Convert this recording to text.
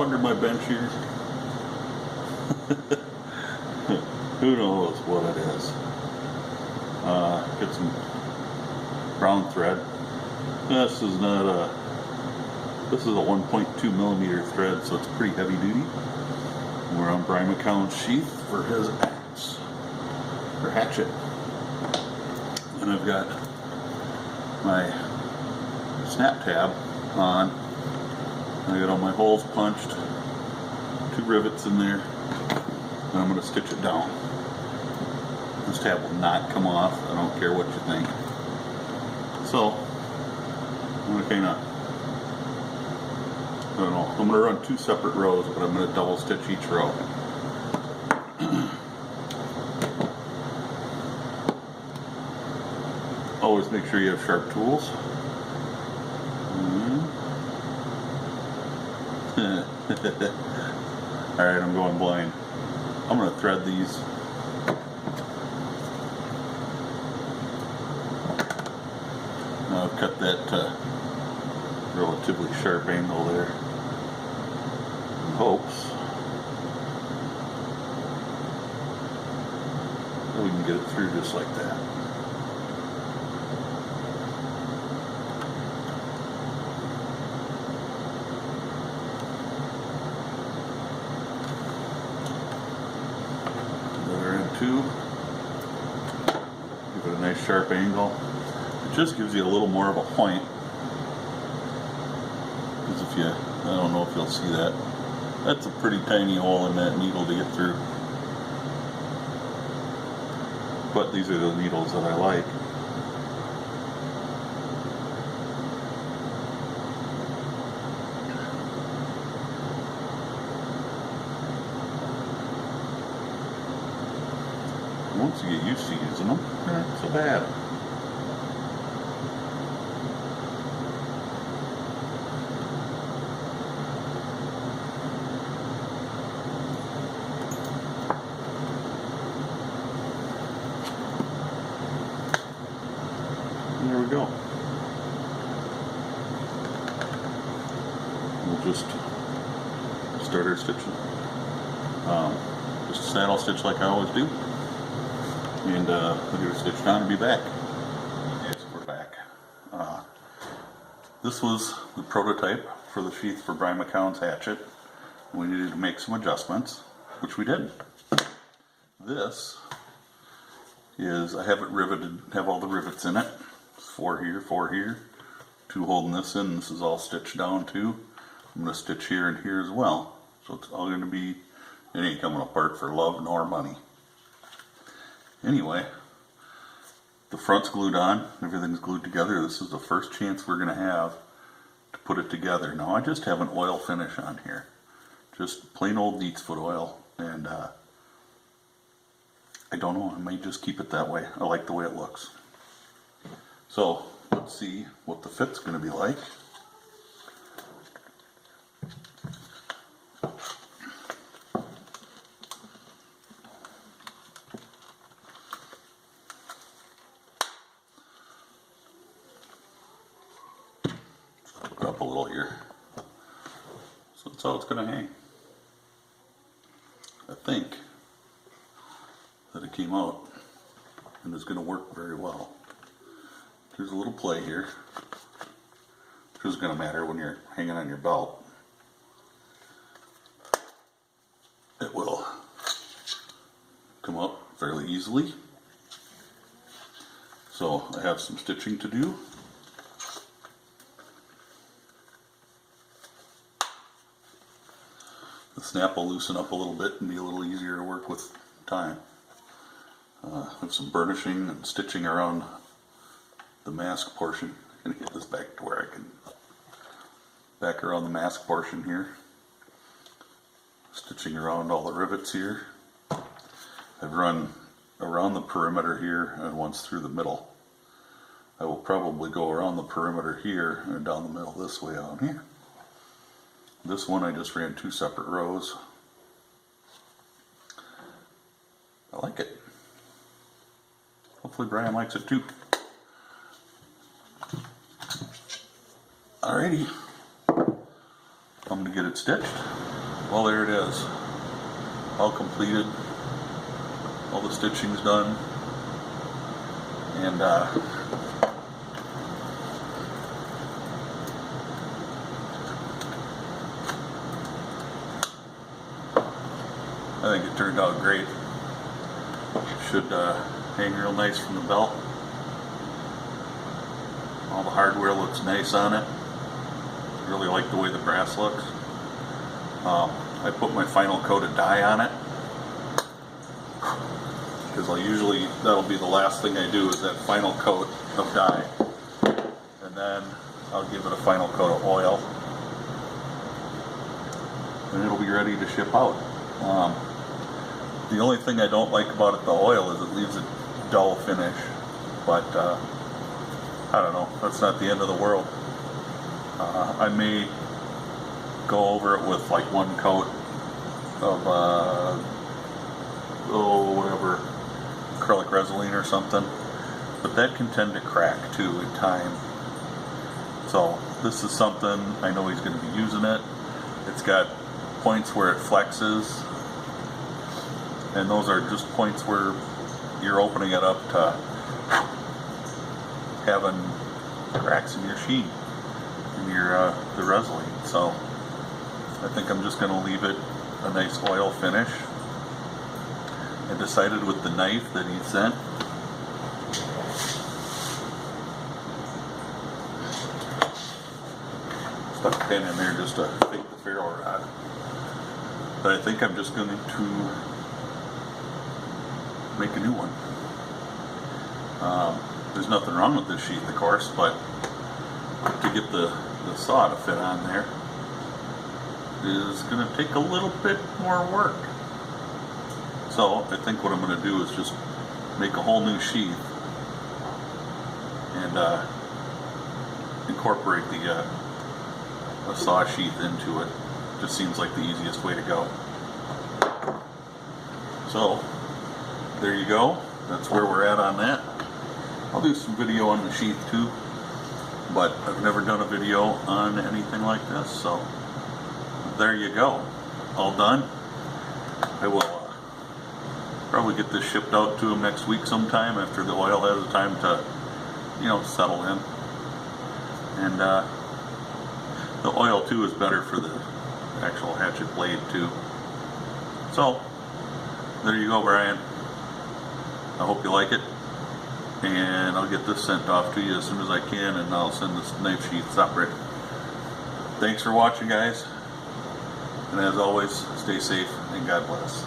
under my bench here. Who knows what it is. Get some brown thread. This is not a, this is a 1.2 millimeter thread, so it's pretty heavy duty. We're on brymckown sheath for his axe, or hatchet. And I've got my snap tab on. I got all my holes punched, 2 rivets in there, and I'm going to stitch it down. This tab will not come off, I don't care what you think. So, I'm going to kind of, I don't know, I'm going to run 2 separate rows, but I'm going to double stitch each row. Always make sure you have sharp tools. Alright, I'm going blind. I'm going to thread these. Now I've cut that relatively sharp angle there in hopes that we can get it through just like that. Two. Give it a nice sharp angle. It just gives you a little more of a point. Because if you, I don't know if you'll see that. That's a pretty tiny hole in that needle to get through. But these are the needles that I like. Once you get used to using them, they're not so bad. And there we go. We'll just start our stitching. Just a saddle stitch like I always do. And we'll get a stitch down and be back. Yes, we're back. This was the prototype for the sheath for brymckown's hatchet. We needed to make some adjustments, which we did. This is, I have it riveted, have all the rivets in it. 4 here, 4 here. 2 holding this in. This is all stitched down too. I'm going to stitch here and here as well. So it's all going to be, it ain't coming apart for love nor money. Anyway, the front's glued on, everything's glued together. This is the first chance we're going to have to put it together. Now I just have an oil finish on here. Just plain old neat's foot oil. And I don't know, I may just keep it that way. I like the way it looks. So, let's see what the fit's going to be like. Up a little here. So that's how it's going to hang. I think that it came out and it's going to work very well. There's a little play here, which is going to matter when you're hanging on your belt. It will come up fairly easily. So I have some stitching to do. The snap will loosen up a little bit and be a little easier to work with time. I have some burnishing and stitching around the mask portion. I'm going to get this back to where I can back around the mask portion here. Stitching around all the rivets here. I've run around the perimeter here and once through the middle. I will probably go around the perimeter here and down the middle this way out here. This one I just ran 2 separate rows. I like it. Hopefully Brian likes it too. Alrighty. I'm going to get it stitched. Well, there it is, all completed, all the stitching's done, and I think it turned out great. Should hang real nice from the belt. All the hardware looks nice on it. Really like the way the brass looks. I put my final coat of dye on it because that'll be the last thing I do is that final coat of dye, and then I'll give it a final coat of oil, and it'll be ready to ship out. The only thing I don't like about it, the oil, is it leaves a dull finish, but I don't know, that's not the end of the world. I may go over it with like one coat of whatever, acrylic Resolene or something, but that can tend to crack too in time. So this is something, I know he's going to be using it. It's got points where it flexes, and those are just points where you're opening it up to having cracks in your sheet, in your the Resolene. So I think I'm just going to leave it a nice oil finish. I decided with the knife that he sent, stuck a pin in there just to fake the ferro rod, but I think I'm just going to make a new one. There's nothing wrong with this sheath, of course, but to get the saw to fit on there is going to take a little bit more work. So I think what I'm going to do is just make a whole new sheath and incorporate the saw sheath into it. Just seems like the easiest way to go. So there you go. That's where we're at on that. I'll do some video on the sheath too, but I've never done a video on anything like this, so there you go. All done. I will probably get this shipped out to him next week sometime after the oil has time to, settle in. And the oil too is better for the actual hatchet blade too. So there you go, Brian. I hope you like it, and I'll get this sent off to you as soon as I can, and I'll send this knife sheath separate. Thanks for watching, guys, and as always, stay safe and God bless.